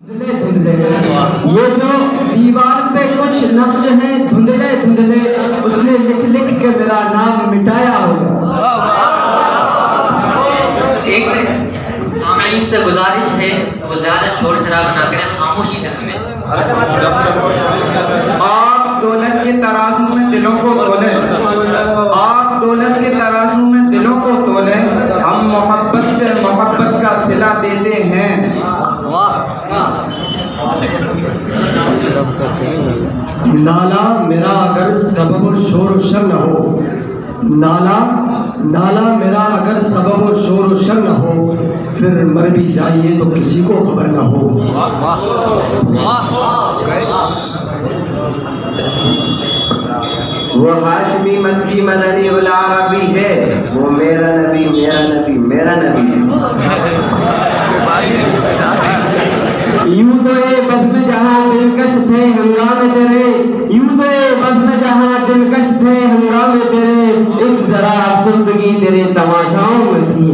धुंधले ये जो दीवार पे कुछ नक्श हैं धुंधले धुंधले, उसने लिख लिख के मेरा नाम मिटाया होगा। एक सामईन से गुजारिश है वो ज्यादा शोर शराबा ना करें, खामोशी से सुने। आप दौलत के तराजू में दिलों को तोले, आप दौलत के तराजू में दिलों को तोले, हम मोहब्बत से मोहब्बत का सिला देते हैं। नाला मेरा अगर सबब शोर शर न हो, नाला मेरा अगर सबब शोर शर न हो, फिर मर भी जाइए तो किसी को खबर न हो। वो हाशमी मक्की मदनी वल अरबी है, वो मेरा नबी मेरा नबी मेरा नबी यूं तो ये बज़्म जहां दिलकश थे हंगामे तेरे, यूं तो ये बज़्म जहां दिलकश थे हंगामे तेरे, एक जरा अफसरदगी तेरे तमाशाओं में थी।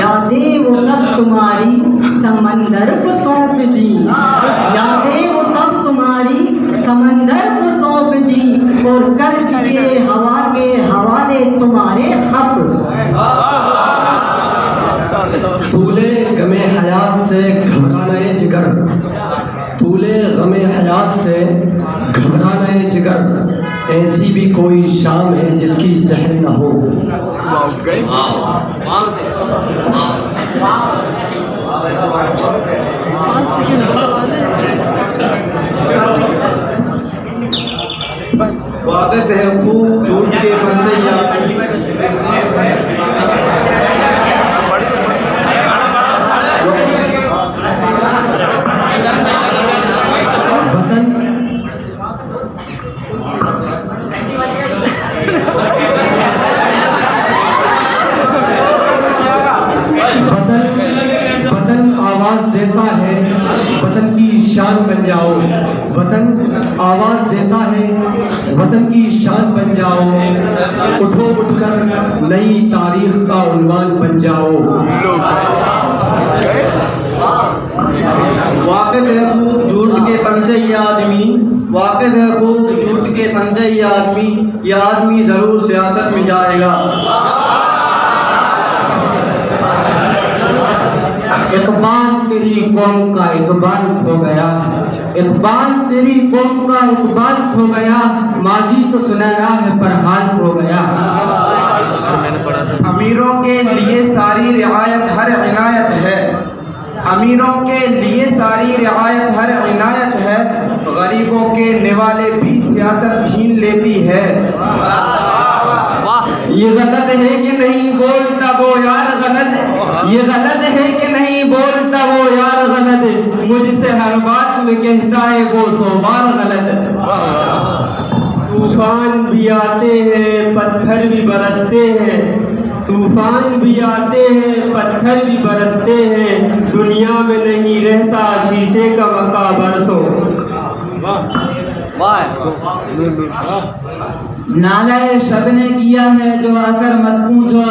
यादें वो सब तुम्हारी समंदर को सौंप दी, यादें वो सब तुम्हारी समंदर को सौंप दी, और कर दिए हवा के हवाले तुम्हारे खत। तूले गमे हयात से घबराना जिगर, तूले गमे हयात से घबराना जिगर, ऐसी भी कोई शाम है जिसकी सहर न हो। वाक़िफ़ है खूब झूठ के पंसे देता है वतन की शान बन जाओ, वतन आवाज देता है वतन की शान बन जाओ, उठो उठकर नई तारीख का उन्वान बन जाओ। वाक़िफ़ है खूब झूठ के पंसे ये आदमी, वाक़िफ़ है खूब झूठ के पंसे ये आदमी ज़रूर सियासत में जाएगा। इकबाल तेरी कौम का इकबाल खो गया, इकबाल तेरी कौम का इकबाल खो गया, माजी तो सुनहरा है पर हाल खो गया। अमीरों के लिए सारी रियायत हर इनायत है, अमीरों के लिए सारी रियायत हर इनायत है, गरीबों के निवाले भी सियासत छीन लेती है। ये गलत है कि नहीं बोलता वो यार गलत, ये गलत है कि नहीं बोलता वो यार गलत, मुझसे हर बात में कहता है वो 100 बार गलत। तूफान भी आते हैं पत्थर भी बरसते हैं, तूफान भी आते हैं पत्थर भी बरसते हैं, दुनिया में नहीं रहता शीशे का मक्का बरसो। नालाए शब ने किया है जो असर मत पूछो,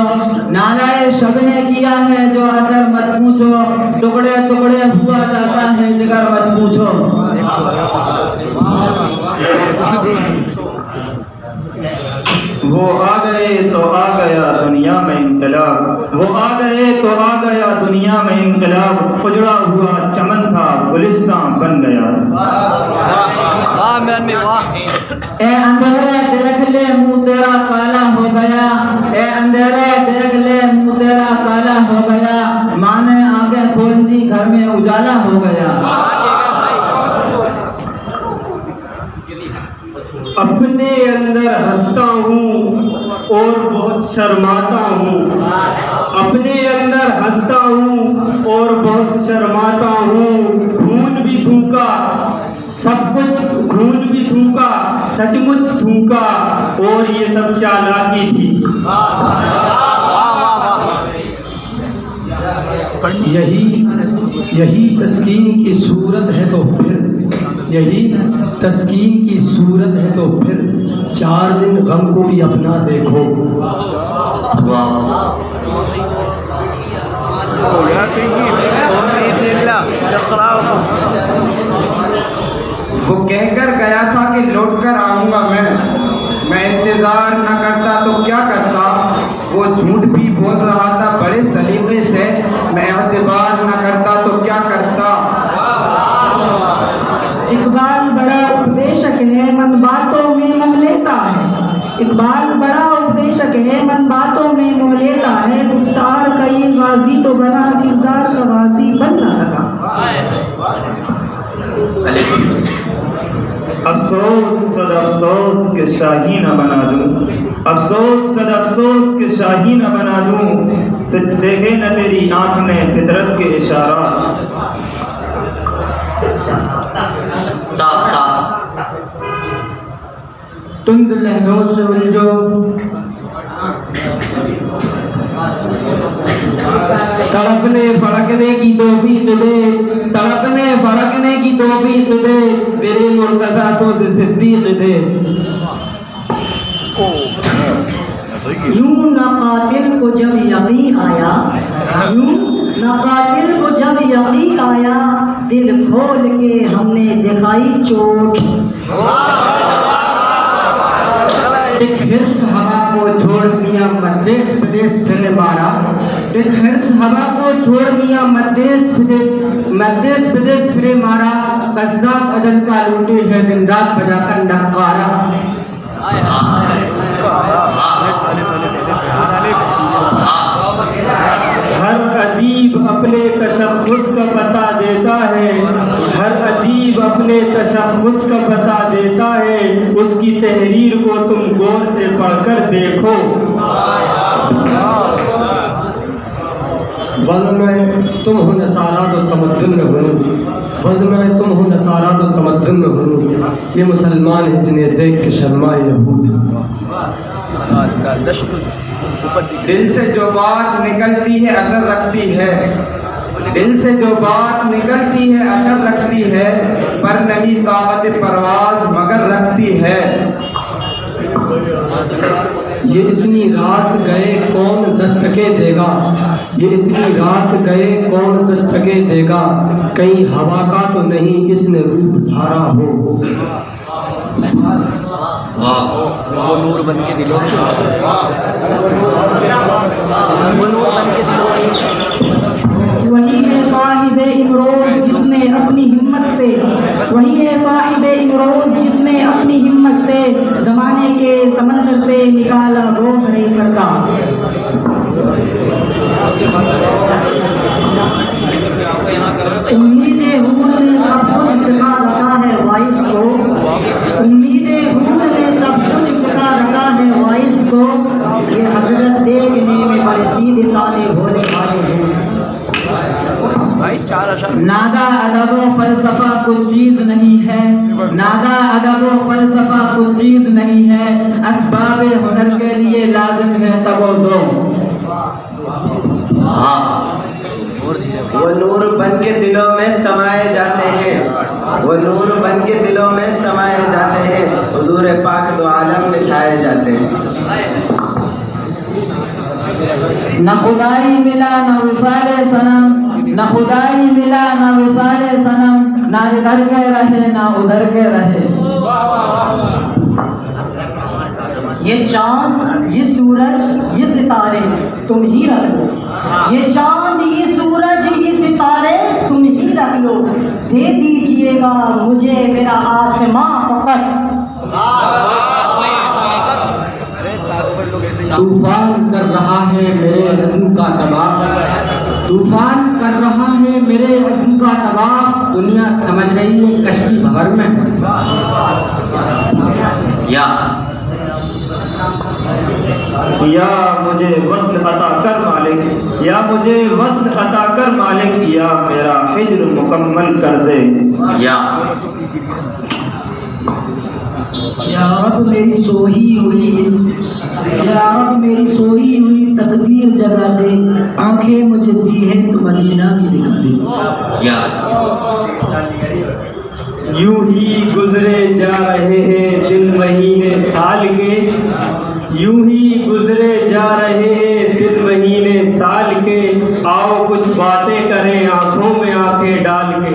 नालाए शब ने किया है जो असर मत पूछो, टुकड़े टुकड़े हुआ जाता है जिगर मत पूछो। वो आ गए तो आ गया दुनिया में इनकलाब, वो आ गए तो आ गया दुनिया में इनकलाब, उजड़ा हुआ चमन था गुलिस्तान बन गया। ए अंधेरे देख ले मुंह तेरा काला हो गया, ए अंधेरे देख ले मुंह तेरा काला हो गया, माँ ने आंखें खोल दी घर में उजाला हो गया। अपने अंदर हंसता हूँ और बहुत शर्माता हूँ, अपने अंदर हंसता हूँ और बहुत शर्माता हूँ, खून भी थूका सब कुछ, खून भी थूका सचमुच थूका, और ये सब चालाकी थी। यही तस्कीन की सूरत है तो फिर, यही तस्कीन की सूरत है तो फिर, 4 दिन गम को भी अपना देखो। वाह करता तो क्या करता, वो झूठ भी बोल रहा था बड़े सलीके से, मैं एतबार न करता तो क्या करता। इकबाल बड़ा उपदेशक है, मन बातों में मोह लेता है। इकबाल बड़ा उपदेशक है, मन बातों में मोह लेता है। गुफ्तार का ये गाजी तो बना, किरदार का गाजी बन न सका। अफसोस सद अफसोस के शाही न बना दूं, अफसोस सद अफसोस के शाही न बना दूं, तो देखे न तेरी आँख ने फितरत के इशारा। तुंद लहरों से उलझो, तड़पने फड़कने की तौफीक दे, तड़पने फड़कने की तौफीक दे, तेरे मुर्तज़ा से सिद्दीक दे। यूं न कातिल को जब यकीन आया, यूं न कातिल को जब यकीन आया, दिल खोल के हमने दिखाई चोट। एक हिर्स हवा को छोड़ दिया मद्देश प्रदेश फिरे मारा, एक हिर्स हवा को छोड़ दिया मद्देश प्रदेश फिरे मारा। कज़्ज़ाब अजल का लूटे है दिन रात बजाकर नक्कारा। हर अदीब अपने तशख़्ख़ुस का पता देता है, हर अदीब अपने तशख़्ख़ुस का पता देता है, उसकी तहरीर को तुम गौर से पढ़कर देखो। वज़्न में तुम हो नसारा तो तमद्दुन में हूँ, वज़्न में तुम हो नसारा तो तमद्दुन में हूँ। ये मुसलमान हैं जिन्हें देख के शर्माए यहूद। दिल से जो बात निकलती है असर रखती है, दिल से जो बात निकलती है असर रखती है, पर नहीं ताकत परवाज़ मगर रखती है। ये इतनी रात गए कौन दस्तके देगा, ये इतनी रात गए कौन दस्तके देगा, कहीं हवा का तो नहीं इसने रूप धारा हो। वो नूर बन के दिलों में, वो नूर बन के दिलों में। वही है साहिब इमरोज जिसने अपनी हिम्मत से, वही है साहिब इमरोज जिसने अपनी हिम्मत से ज़माने के समंदर से निकाला गोहरे फरदा। उम्मीदें हूर ने सब कुछ सिखा रखा है वाइस को, उम्मीदें हूर ने सब कुछ सिखा रखा है वाइस को। ये हजरत देखने में बड़े सीधे साधे भोले भाले हैं। नादा अदब व फलसफा कुछ चीज नहीं है, नादा अदब व फलसफा कुछ चीज नहीं है, असबाब हुनर के लिए लाजिम है तगो दो। वो नूर बन के दिलों में समाए जाते हैं, वो नूर बन के दिलों में समाए जाते हैं, हुजूर पाक दो आलम में छाए जाते हैं। न खुदाई मिला न विसाले सनम, न खुदाई मिला न विसाले सनम, ना इधर के रहे ना उधर के रहे। ये चांद ये सूरज ये सितारे तुम ही रख लो, ये चांद ये सूरज ये सितारे तुम ही रख लो। दे दीजिएगा मुझे मेरा आसमां फकत। तूफान कर रहा है मेरे अज़्म का तबाह, तूफान कर रहा है मेरे अज़्म का तबाह। दुनिया समझ रही है कश्ती भंवर में। या मुझे वस्ल अता कर मालिक, या मुझे वस्ल अता कर मालिक, या मेरा हिज्र मुकम्मल कर दे। या रब मेरी सोही हुई, या रब मेरी सोई हुई तकदीर जगा दे। आंखें मुझे दी है तो मदीना भी दिखा दे। यूं ही गुजरे जा रहे हैं दिन महीने साल के, यूं ही गुजरे जा रहे हैं दिन महीने साल के। आओ कुछ बातें करें आंखों में आंखें डाल के।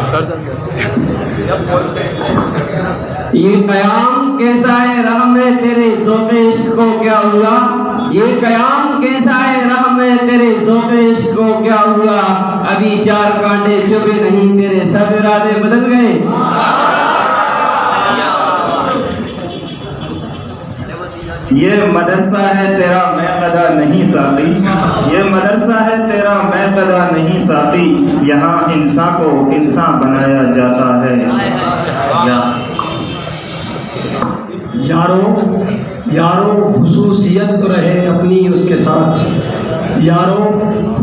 सर ये कयाम कैसा है राह में तेरे ज़ौक़ इश्क को क्या हुआ, ये कयाम कैसा है राह में तेरे ज़ौक़ इश्क को क्या हुआ, अभी 4 कांटे चुभे नहीं तेरे सब इरादे बदल गए। ये मदरसा है तेरा मैं कदा नहीं साकी, ये मदरसा है तेरा मैं कदा नहीं साकी, यहाँ इंसान को इंसान बनाया जाता है। यारो यारो खुसूसियत तो रहे अपनी उसके साथ, यारो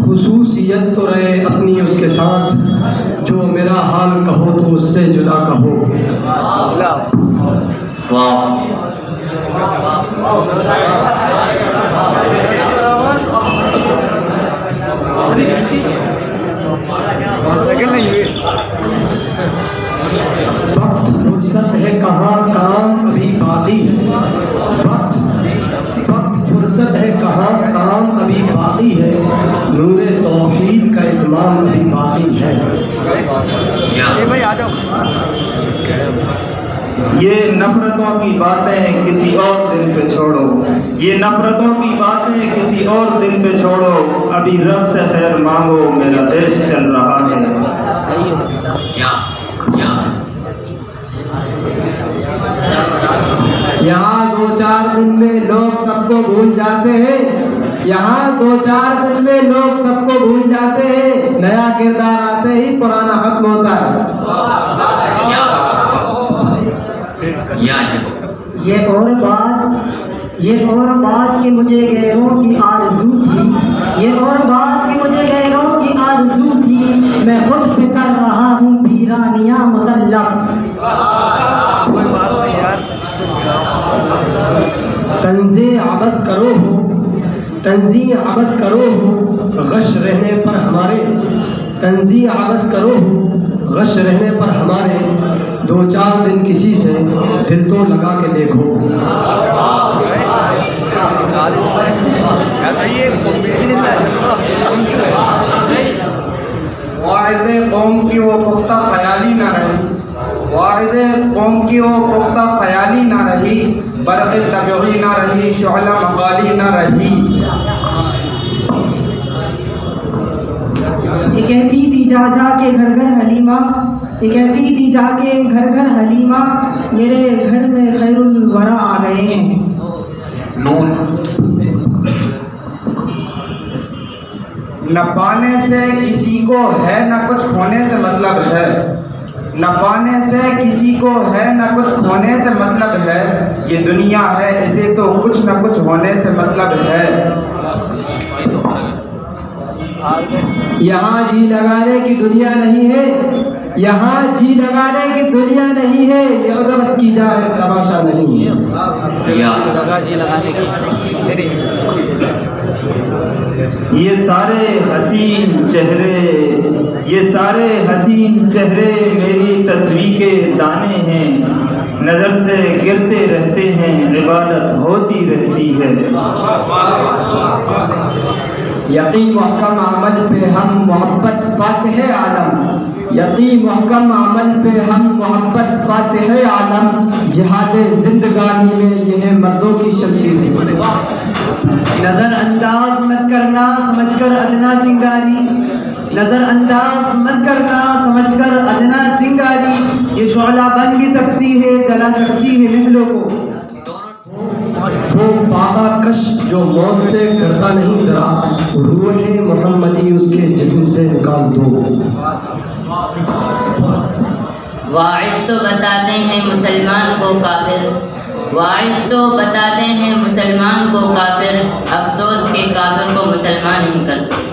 खुसूसियत तो रहे अपनी उसके साथ, जो मेरा हाल कहो तो उससे जुदा कहो। वक्त फुर्सत है कहाँ काम अभी बाकी है, वक्त फुर्सत है कहाँ काम अभी बाकी है, नूरे तौहीद का इत्माम अभी बाकी है। ये नफरतों की बातें किसी और दिन पे छोड़ो, ये नफरतों की बातें किसी और दिन पे छोड़ो, अभी रब से खैर मांगो मेरा देश चल रहा है। यहाँ 2-4 दिन में लोग सबको भूल जाते हैं, यहाँ 2-4 दिन में लोग सबको भूल जाते हैं, नया किरदार आते ही पुराना खत्म होता है। ये और बात कि मुझे गैरों की आरज़ू थी, ये और बात कि मुझे गैरों की आरज़ू थी, मैं खुद पे कर रहा हूँ वीरानियाँ मुसल्लम। तंज़े अबस करो हो, तंज़ी अबस करो हो, गश रहने पर हमारे, तंज़ी अबस करो हो, गश रहने पर हमारे, 2-4 दिन किसी से दिल तो लगा के देखो। वाहिदे कौम की वो पुख्ता ख्याली ना रही, वाहिदे कौम की वो पुख्ता ख्याली ना रही, बरक़ तबीई ना रही, शुअला मक़ाली ना रही। ये कहती थी जा जा के घर घर हलीमा, ये कहती थी जाके घर घर हलीमा, मेरे घर में खैरुल वरा आ गए हैं। न पाने से किसी को है न कुछ खोने से मतलब है, न पाने से किसी को है न कुछ खोने से मतलब है, ये दुनिया है इसे तो कुछ न कुछ होने से मतलब है। यहाँ जी लगाने की दुनिया नहीं है, यहाँ जी लगाने की दुनिया नहीं है, ये औरत की जाए तमाशा नहीं है। जगह जी लगाने की ये सारे हसीन चेहरे, ये सारे हसीन चेहरे मेरी तस्वीर के दाने हैं, नज़र से गिरते रहते हैं, इबादत होती रहती है। यकीन महकम अमल पे हम मोहब्बत फातिह आलम, यकीन महकम अमल पे हम मोहब्बत फातिह आलम, जिहाद जिंदगानी में यह मर्दों की शमशीर। नज़रअंदाज मत करना समझकर अदना चिंगारी, नज़रअंदाज मत करना समझकर अदना चिंगारी, ये शोला बन भी सकती है जला सकती है महलों को। वो फाका कश जो मौत से डरता नहीं जरा, रूह मोहम्मदी उसके जिस्म से निकाल दो। वाइज तो बताते हैं मुसलमान को काफिर, वाइज तो बताते हैं मुसलमान को काफिर, अफसोस के काफिर को मुसलमान ही करते।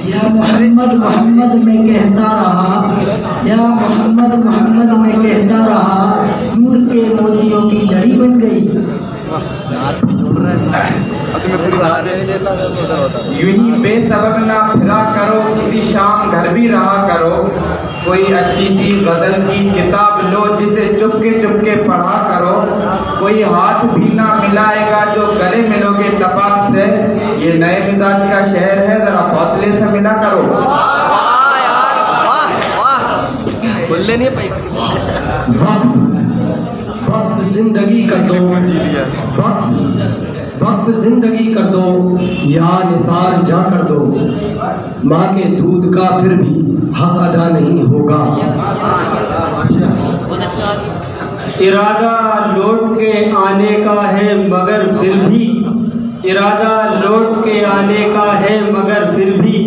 या मोहम्मद मोहम्मद मैं कहता रहा, या मोहम्मद मोहम्मद मैं कहता रहा, नूर के मोतियों की लड़ी बन गई। यूं ही बेसबब ना फिरा करो, किसी शाम घर भी रहा करो, कोई अच्छी सी गज़ल की किताब लो जिसे चुपके चुपके पढ़ा करो, कोई हाथ भी ना मिलाएगा जो गले मिलोगे टपाक से, ये नए मिजाज का शहर है जरा फासले से मिला करो। खुले नहीं है पैसे। वक्फ जिंदगी कर दो, वक्फ जिंदगी कर दो, या निसार जा कर दो, माँ के दूध का फिर भी हक अदा नहीं होगा। इरादा लौट के आने का है मगर फिर भी, इरादा लौट के आने का है मगर फिर भी,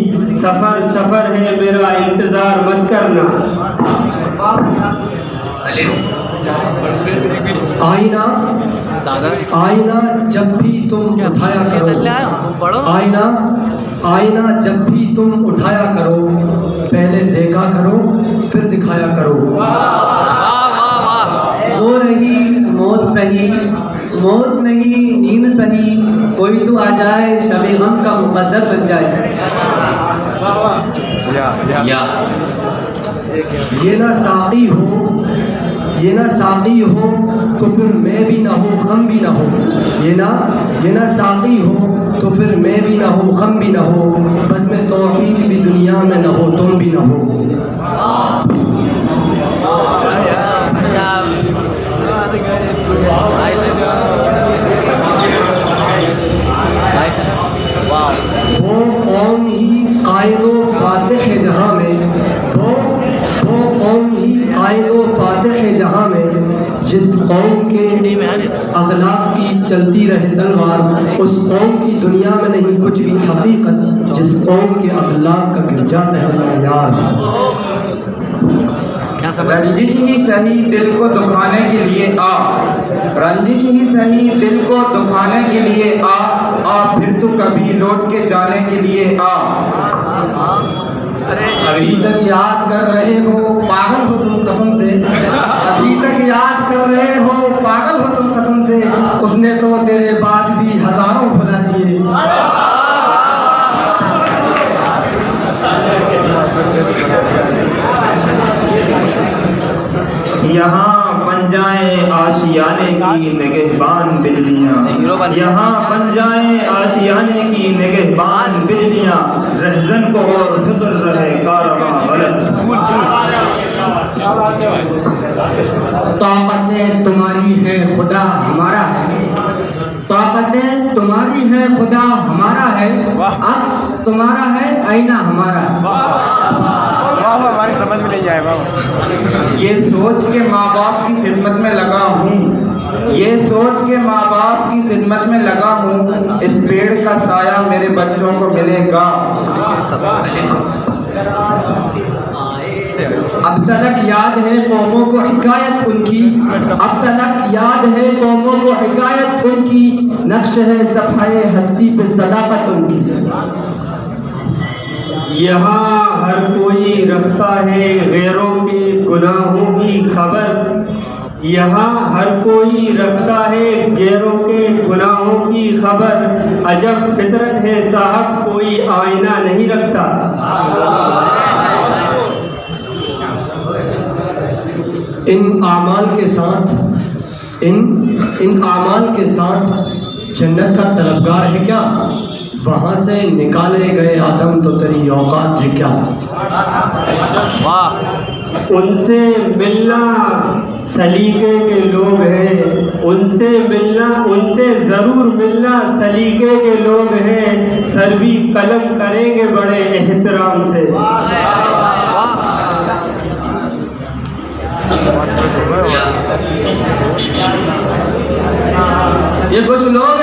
सफ़र सफ़र है मेरा इंतज़ार मत करना। आईना आईना जब भी तुम उठाया करो, आईना आईना जब भी तुम उठाया करो, पहले देखा करो फिर दिखाया करो। हो रही मौत सही, मौत नहीं नींद सही, कोई तो आ जाए शब-ए गम का मुकद्दर बन जाए। ये ना साक़ी हो, ये ना साक़ी हो तो फिर मैं भी ना हो गम भी ना हो, ये ना साक़ी हो तो फिर मैं भी ना हो गम भी ना हो, बस में तौहीद भी दुनिया में ना हो तुम भी ना हो। वो कौम ही कायदो फातिह है जहाँ में, वो कौम ही कायदो फातिह है जहाँ में, जिस कौम के अखलाक की चलती रहे तलवार, उस कौम की दुनिया में नहीं कुछ भी हकीकत, जिस कौम के अखलाक का गिर जाता है मयार। रंजिश ही सही दिल को दुखाने के लिए आ, रंजिश ही सही दिल को दुखाने के लिए आ, आ फिर तू कभी लौट के जाने के लिए आ। अभी तक याद कर रहे हो पागल हो तुम कसम से, अभी तक याद कर रहे हो पागल हो तुम कसम से, उसने तो तेरे बाद भी हजारों भुला दिए। यहाँ बन जाए आशियाने की निगहबान बिजलियाँ, यहाँ बन जाए आशियाने की निगहबान बिजलियाँ, रहजन को और फिक्र रहे कारवां गलत। ताकतें तुम्हारी है खुदा हमारा है, ताकतें तुम्हारी है खुदा हमारा है, अक्स तुम्हारा है आईना हमारा। हमारी समझ में नहीं आए बाबा। ये सोच के माँ बाप की खिदमत में लगा हूँ, ये सोच के माँ बाप की खिदमत में लगा हूँ, इस पेड़ का साया मेरे बच्चों को मिलेगा। अब तलक याद है कौमों को हिकायत उनकी, अब तलक याद है कौमों को हिकायत उनकी, नक्श है सफ़ाए हस्ती पे सदाकत उनकी। यहाँ हर कोई रखता है गैरों के गुनाहों की खबर, यहाँ हर कोई रखता है गैरों के गुनाहों की खबर, अजब फितरत है साहब कोई आईना नहीं रखता। इन आमाल के साथ इन आमाल के साथ जन्नत का तलबगार है क्या, वहाँ से निकाले गए आदम तो तेरी औकात है क्या। उनसे मिलना सलीके के लोग हैं, उनसे मिलना, उनसे ज़रूर मिलना सलीके के लोग हैं, सर भी कलम करेंगे बड़े एहतराम से। ये कुछ लोग